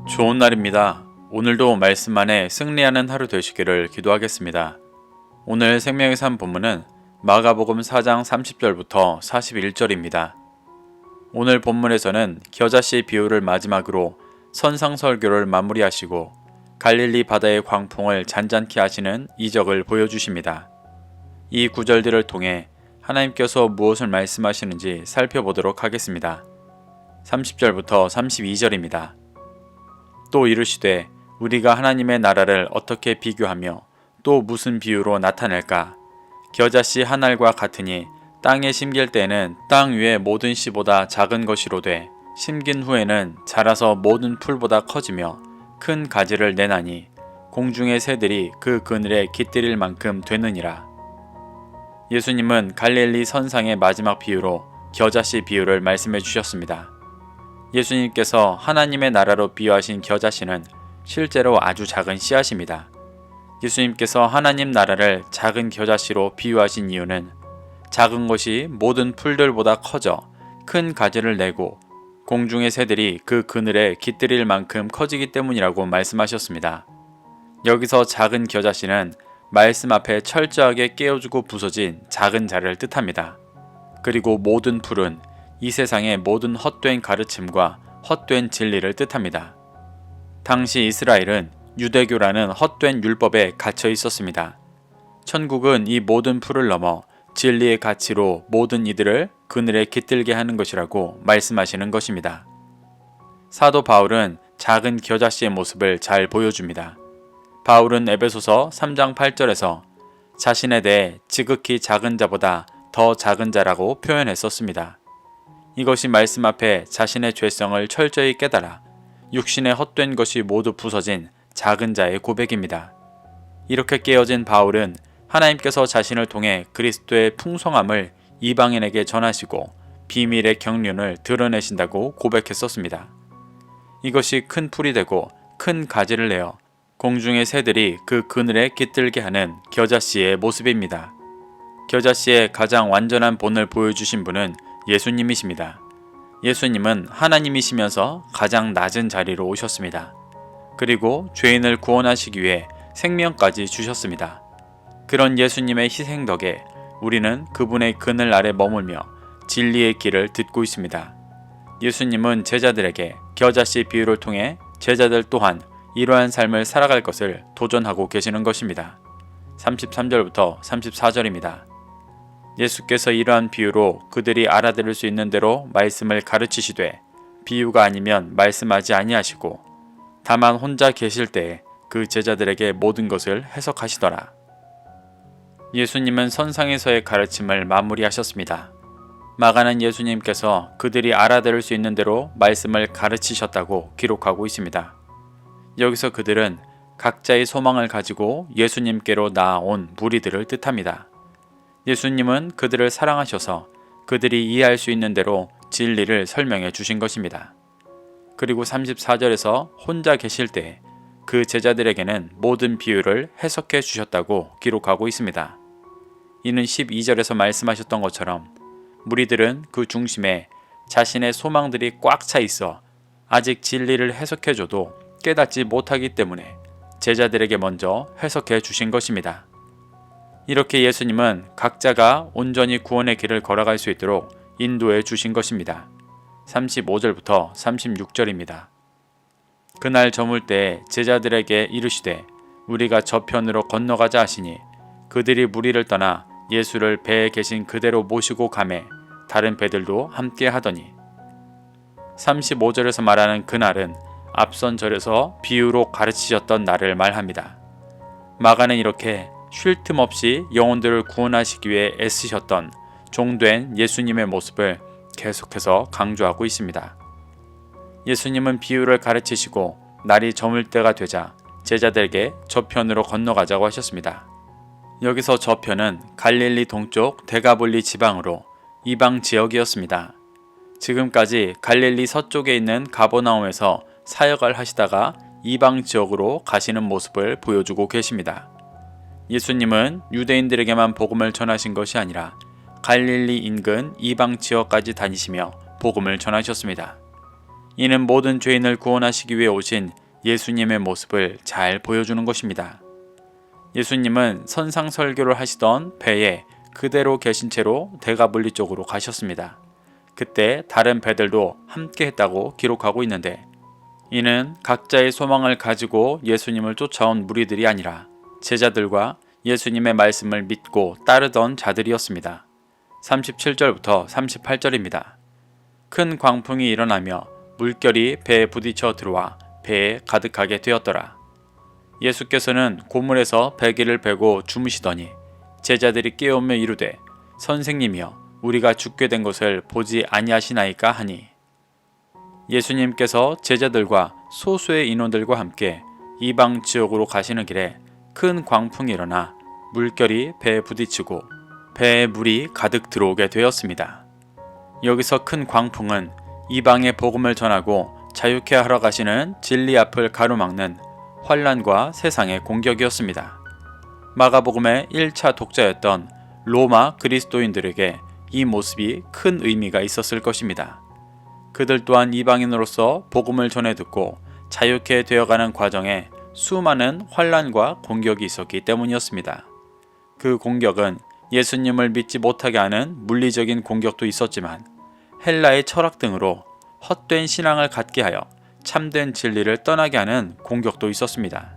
좋은 날입니다. 오늘도 말씀 안에 승리하는 하루 되시기를 기도하겠습니다. 오늘 생명의 삶 본문은 마가복음 4장 30절부터 41절입니다. 오늘 본문에서는 겨자씨 비유를 마지막으로 선상설교를 마무리하시고 갈릴리 바다의 광풍을 잔잔케 하시는 이적을 보여주십니다. 이 구절들을 통해 하나님께서 무엇을 말씀하시는지 살펴보도록 하겠습니다. 30절부터 32절입니다. 또 이르시되 우리가 하나님의 나라를 어떻게 비교하며 또 무슨 비유로 나타낼까? 겨자씨 한 알과 같으니 땅에 심길 때에는 땅 위의 모든 씨보다 작은 것이로되 심긴 후에는 자라서 모든 풀보다 커지며 큰 가지를 내나니 공중의 새들이 그 그늘에 깃들일 만큼 되느니라. 예수님은 갈릴리 선상의 마지막 비유로 겨자씨 비유를 말씀해 주셨습니다. 예수님께서 하나님의 나라로 비유하신 겨자씨는 실제로 아주 작은 씨앗입니다. 예수님께서 하나님 나라를 작은 겨자씨로 비유하신 이유는 작은 것이 모든 풀들보다 커져 큰 가지를 내고 공중의 새들이 그 그늘에 깃들일 만큼 커지기 때문이라고 말씀하셨습니다. 여기서 작은 겨자씨는 말씀 앞에 철저하게 깨어주고 부서진 작은 자를 뜻합니다. 그리고 모든 풀은 이 세상의 모든 헛된 가르침과 헛된 진리를 뜻합니다. 당시 이스라엘은 유대교라는 헛된 율법에 갇혀 있었습니다. 천국은 이 모든 풀을 넘어 진리의 가치로 모든 이들을 그늘에 깃들게 하는 것이라고 말씀하시는 것입니다. 사도 바울은 작은 겨자씨의 모습을 잘 보여줍니다. 바울은 에베소서 3장 8절에서 자신에 대해 지극히 작은 자보다 더 작은 자라고 표현했었습니다. 이것이 말씀 앞에 자신의 죄성을 철저히 깨달아 육신의 헛된 것이 모두 부서진 작은 자의 고백입니다. 이렇게 깨어진 바울은 하나님께서 자신을 통해 그리스도의 풍성함을 이방인에게 전하시고 비밀의 경륜을 드러내신다고 고백했었습니다. 이것이 큰 풀이 되고 큰 가지를 내어 공중의 새들이 그 그늘에 깃들게 하는 겨자씨의 모습입니다. 겨자씨의 가장 완전한 본을 보여주신 분은 예수님이십니다. 예수님은 하나님이시면서 가장 낮은 자리로 오셨습니다. 그리고 죄인을 구원하시기 위해 생명까지 주셨습니다. 그런 예수님의 희생 덕에 우리는 그분의 그늘 아래 머물며 진리의 길을 듣고 있습니다. 예수님은 제자들에게 겨자씨 비유를 통해 제자들 또한 이러한 삶을 살아갈 것을 도전하고 계시는 것입니다. 33절부터 34절입니다. 예수께서 이러한 비유로 그들이 알아들을 수 있는 대로 말씀을 가르치시되 비유가 아니면 말씀하지 아니하시고 다만 혼자 계실 때에 그 제자들에게 모든 것을 해석하시더라. 예수님은 선상에서의 가르침을 마무리하셨습니다. 마가는 예수님께서 그들이 알아들을 수 있는 대로 말씀을 가르치셨다고 기록하고 있습니다. 여기서 그들은 각자의 소망을 가지고 예수님께로 나아온 무리들을 뜻합니다. 예수님은 그들을 사랑하셔서 그들이 이해할 수 있는 대로 진리를 설명해 주신 것입니다. 그리고 34절에서 혼자 계실 때 그 제자들에게는 모든 비유를 해석해 주셨다고 기록하고 있습니다. 이는 12절에서 말씀하셨던 것처럼 무리들은 그 중심에 자신의 소망들이 꽉 차 있어 아직 진리를 해석해 줘도 깨닫지 못하기 때문에 제자들에게 먼저 해석해 주신 것입니다. 이렇게 예수님은 각자가 온전히 구원의 길을 걸어갈 수 있도록 인도해 주신 것입니다. 35절부터 36절입니다. 그날 저물 때 제자들에게 이르시되 우리가 저편으로 건너가자 하시니 그들이 무리를 떠나 예수를 배에 계신 그대로 모시고 가매 다른 배들도 함께 하더니 35절에서 말하는 그날은 앞선 절에서 비유로 가르치셨던 날을 말합니다. 마가는 이렇게 쉴 틈 없이 영혼들을 구원하시기 위해 애쓰셨던 종된 예수님의 모습을 계속해서 강조하고 있습니다. 예수님은 비유를 가르치시고 날이 저물 때가 되자 제자들에게 저편으로 건너가자고 하셨습니다. 여기서 저편은 갈릴리 동쪽 데가볼리 지방으로 이방 지역이었습니다. 지금까지 갈릴리 서쪽에 있는 가버나움에서 사역을 하시다가 이방 지역으로 가시는 모습을 보여주고 계십니다. 예수님은 유대인들에게만 복음을 전하신 것이 아니라 갈릴리 인근 이방 지역까지 다니시며 복음을 전하셨습니다. 이는 모든 죄인을 구원하시기 위해 오신 예수님의 모습을 잘 보여주는 것입니다. 예수님은 선상 설교를 하시던 배에 그대로 계신 채로 대가블리 쪽으로 가셨습니다. 그때 다른 배들도 함께 했다고 기록하고 있는데, 이는 각자의 소망을 가지고 예수님을 쫓아온 무리들이 아니라 제자들과 예수님의 말씀을 믿고 따르던 자들이었습니다. 37절부터 38절입니다. 큰 광풍이 일어나며 물결이 배에 부딪혀 들어와 배에 가득하게 되었더라. 예수께서는 고물에서 배기를 베고 주무시더니 제자들이 깨우며 이르되, 선생님이여, 우리가 죽게 된 것을 보지 아니하시나이까 하니, 예수님께서 제자들과 소수의 인원들과 함께 이방 지역으로 가시는 길에 큰 광풍이 일어나 물결이 배에 부딪히고 배에 물이 가득 들어오게 되었습니다. 여기서 큰 광풍은 이방의 복음을 전하고 자유케 하러 가시는 진리 앞을 가로막는 환란과 세상의 공격이었습니다. 마가복음의 1차 독자였던 로마 그리스도인들에게 이 모습이 큰 의미가 있었을 것입니다. 그들 또한 이방인으로서 복음을 전해 듣고 자유케 되어가는 과정에 수많은 환란과 공격이 있었기 때문이었습니다. 그 공격은 예수님을 믿지 못하게 하는 물리적인 공격도 있었지만 헬라의 철학 등으로 헛된 신앙을 갖게 하여 참된 진리를 떠나게 하는 공격도 있었습니다.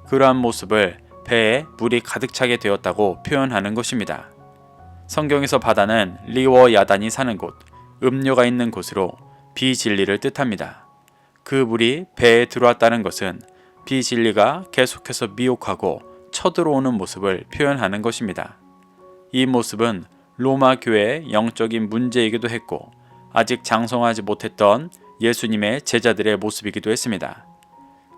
그러한 모습을 배에 물이 가득 차게 되었다고 표현하는 것입니다. 성경에서 바다는 리워 야단이 사는 곳, 음료가 있는 곳으로 비진리를 뜻합니다. 그 물이 배에 들어왔다는 것은 비진리가 계속해서 미혹하고 쳐들어오는 모습을 표현하는 것입니다. 이 모습은 로마 교회의 영적인 문제이기도 했고 아직 장성하지 못했던 예수님의 제자들의 모습이기도 했습니다.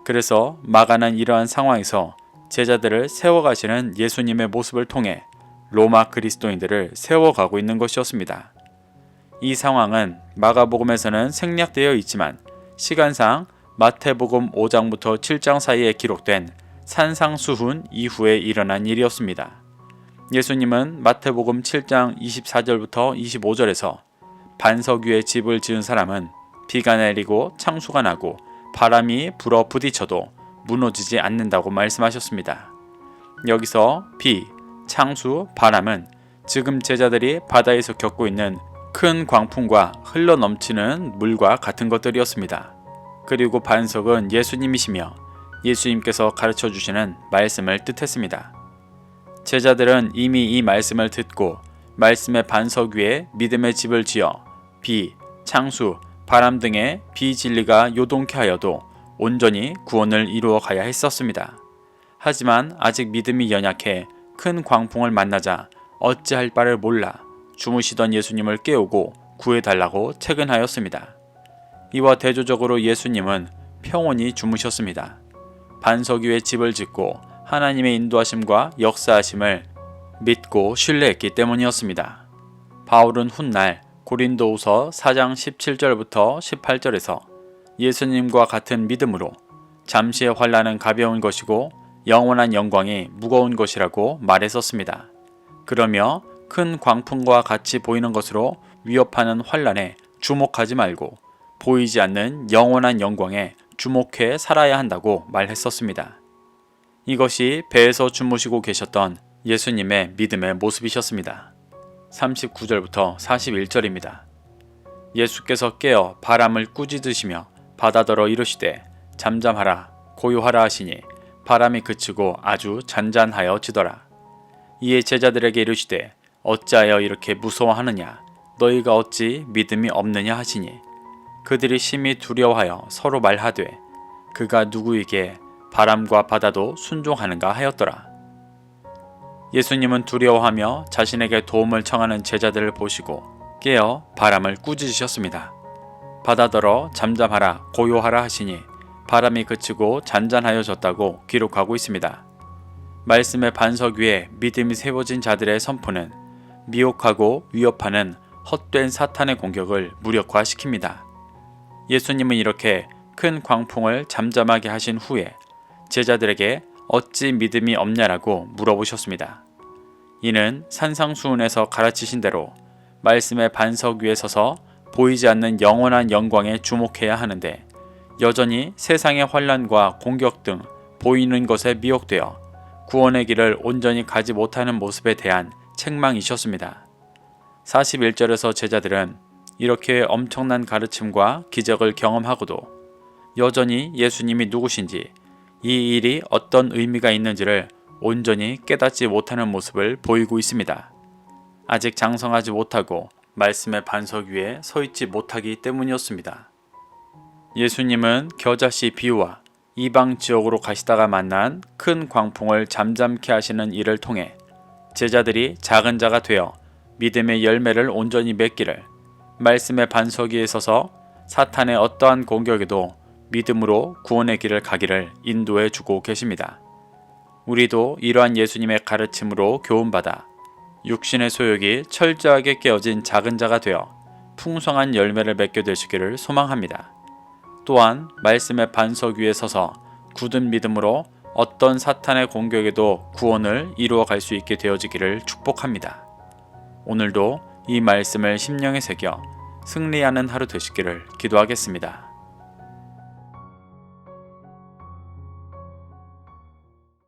그래서 마가는 이러한 상황에서 제자들을 세워가시는 예수님의 모습을 통해 로마 그리스도인들을 세워가고 있는 것이었습니다. 이 상황은 마가복음에서는 생략되어 있지만 시간상 마태복음 5장부터 7장 사이에 기록된 산상수훈 이후에 일어난 일이었습니다. 예수님은 마태복음 7장 24절부터 25절에서 반석 위에 집을 지은 사람은 비가 내리고 창수가 나고 바람이 불어 부딪혀도 무너지지 않는다고 말씀하셨습니다. 여기서 비, 창수, 바람은 지금 제자들이 바다에서 겪고 있는 큰 광풍과 흘러넘치는 물과 같은 것들이었습니다. 그리고 반석은 예수님이시며 예수님께서 가르쳐 주시는 말씀을 뜻했습니다. 제자들은 이미 이 말씀을 듣고 말씀의 반석 위에 믿음의 집을 지어 비, 창수, 바람 등의 비진리가 요동케 하여도 온전히 구원을 이루어 가야 했었습니다. 하지만 아직 믿음이 연약해 큰 광풍을 만나자 어찌할 바를 몰라 주무시던 예수님을 깨우고 구해달라고 채근하였습니다. 이와 대조적으로 예수님은 평온히 주무셨습니다. 반석 위에 집을 짓고 하나님의 인도하심과 역사하심을 믿고 신뢰했기 때문이었습니다. 바울은 훗날 고린도후서 4장 17절부터 18절에서 예수님과 같은 믿음으로 잠시의 환난은 가벼운 것이고 영원한 영광이 무거운 것이라고 말했었습니다. 그러며 큰 광풍과 같이 보이는 것으로 위협하는 환난에 주목하지 말고 보이지 않는 영원한 영광에 주목해 살아야 한다고 말했었습니다. 이것이 배에서 주무시고 계셨던 예수님의 믿음의 모습이셨습니다. 39절부터 41절입니다. 예수께서 깨어 바람을 꾸짖으시며 바다더러 이르시되 잠잠하라 고요하라 하시니 바람이 그치고 아주 잔잔하여 지더라. 이에 제자들에게 이르시되 어찌하여 이렇게 무서워하느냐 너희가 어찌 믿음이 없느냐 하시니 그들이 심히 두려워하여 서로 말하되 그가 누구에게 바람과 바다도 순종하는가 하였더라. 예수님은 두려워하며 자신에게 도움을 청하는 제자들을 보시고 깨어 바람을 꾸짖으셨습니다. 바다더러 잠잠하라 고요하라 하시니 바람이 그치고 잔잔하여졌다고 기록하고 있습니다. 말씀의 반석 위에 믿음이 세워진 자들의 선포는 미혹하고 위협하는 헛된 사탄의 공격을 무력화시킵니다. 예수님은 이렇게 큰 광풍을 잠잠하게 하신 후에 제자들에게 어찌 믿음이 없냐라고 물어보셨습니다. 이는 산상수훈에서 가르치신 대로 말씀의 반석 위에 서서 보이지 않는 영원한 영광에 주목해야 하는데 여전히 세상의 환난과 공격 등 보이는 것에 미혹되어 구원의 길을 온전히 가지 못하는 모습에 대한 책망이셨습니다. 41절에서 제자들은 이렇게 엄청난 가르침과 기적을 경험하고도 여전히 예수님이 누구신지 이 일이 어떤 의미가 있는지를 온전히 깨닫지 못하는 모습을 보이고 있습니다. 아직 장성하지 못하고 말씀의 반석 위에 서 있지 못하기 때문이었습니다. 예수님은 겨자씨 비유와 이방 지역으로 가시다가 만난 큰 광풍을 잠잠케 하시는 일을 통해 제자들이 작은 자가 되어 믿음의 열매를 온전히 맺기를, 말씀의 반석 위에 서서 사탄의 어떠한 공격에도 믿음으로 구원의 길을 가기를 인도해 주고 계십니다. 우리도 이러한 예수님의 가르침으로 교훈받아 육신의 소욕이 철저하게 깨어진 작은 자가 되어 풍성한 열매를 맺게 되시기를 소망합니다. 또한 말씀의 반석 위에 서서 굳은 믿음으로 어떤 사탄의 공격에도 구원을 이루어 갈 수 있게 되어지기를 축복합니다. 오늘도 이 말씀을 심령에 새겨 승리하는 하루 되시기를 기도하겠습니다.